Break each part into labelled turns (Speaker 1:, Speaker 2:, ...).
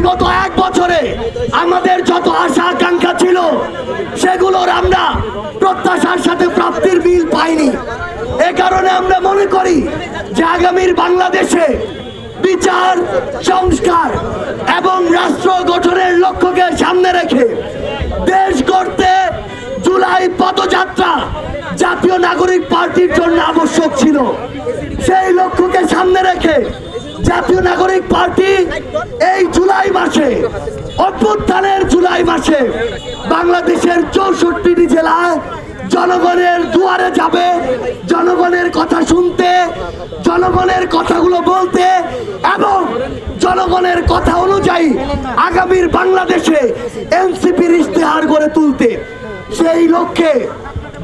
Speaker 1: বিগত এক বছরে আমাদের যত আশা আকাঙ্ক্ষা ছিল সেগুলোর আমরা প্রত্যাশার সাথে প্রাপ্তির মিল পাইনি। এ কারণে আমরা মনে করি যে আগামীর বাংলাদেশে বিচার, সংস্কার এবং রাষ্ট্র গঠনের লক্ষ্যকে সামনে রেখে দেশ গড়তে জুলাই পদযাত্রা জাতীয় নাগরিক পার্টির জন্য আবশ্যক ছিল। সেই লক্ষ্যকে সামনে রেখে জাতীয় নাগরিক পার্টি এই জুলাই মাসে, অভ্যুত্থানের জুলাই মাসে বাংলাদেশের 64টি জেলায় জনগণের দুয়ারে যাবে, জনগণের কথা শুনতে, জনগণের কথাগুলো বলতে এবং জনগণের কথা অনুযায়ী আগামীর বাংলাদেশে এনসিপির ইশতেহার গড়ে তুলতে। সেই লক্ষ্যে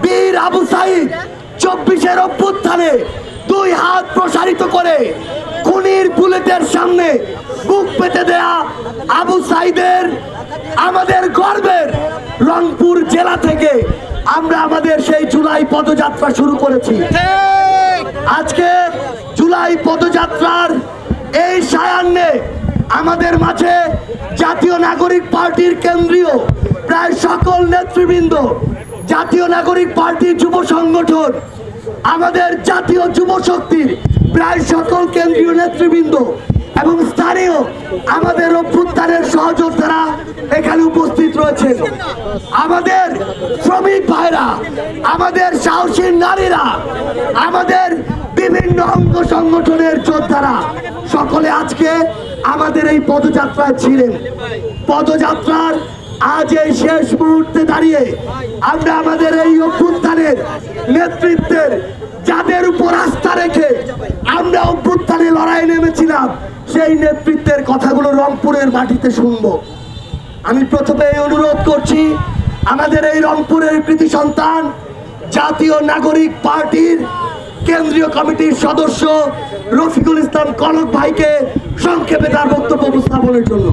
Speaker 1: বীর আবু সাইদ 24-এর অভ্যুত্থানে 2 হাত প্রসারিত করে খুনির বুলেটের সামনে বুক পেতে দেয়া আবু সাইদের আমাদের গর্বের রংপুর জেলা থেকে আমরা আমাদের সেই জুলাই পদযাত্রা শুরু করেছি। আজকে জুলাই পদযাত্রার এই সায়ান্নে আমাদের মাঝে জাতীয় নাগরিক পার্টির কেন্দ্রীয় প্রায় সকল নেতৃবৃন্দ, জাতীয় নাগরিক পার্টির যুব সংগঠন, আমাদের জাতীয় যুব শক্তির প্রায় সকল কেন্দ্রীয় নেতৃবৃন্দ এবং স্থানীয় আমাদের অভ্যুত্থানের সহযোদ্ধারা এখানে উপস্থিত রয়েছে। আমাদের শ্রমিক ভাইরা, আমাদের সাহসী নারীরা, আমাদের বিভিন্ন অঙ্গ সংগঠনের যোদ্ধারা সকলে আজকে আমাদের এই পদযাত্রায় ছিলেন। পদযাত্রার আজ এই শেষ মুহূর্তে দাঁড়িয়ে আমরা আমাদের এই অভ্যুত্থানের নেতৃত্বের, যাদের উপর আস্থা রেখে আমরা অভ্যুত্থানে লড়াই নেমেছিলাম, সেই নেতৃত্বের কথাগুলো রংপুরের মাটিতে শুনবো। আমি প্রথমে অনুরোধ করছি আমাদের এই রংপুরের কৃতি সন্তান জাতীয় নাগরিক পার্টির কেন্দ্রীয় কমিটির সদস্য রফিকুল ইসলাম কনক ভাইকে সংক্ষেপে তার বক্তব্য উপস্থাপনের জন্য।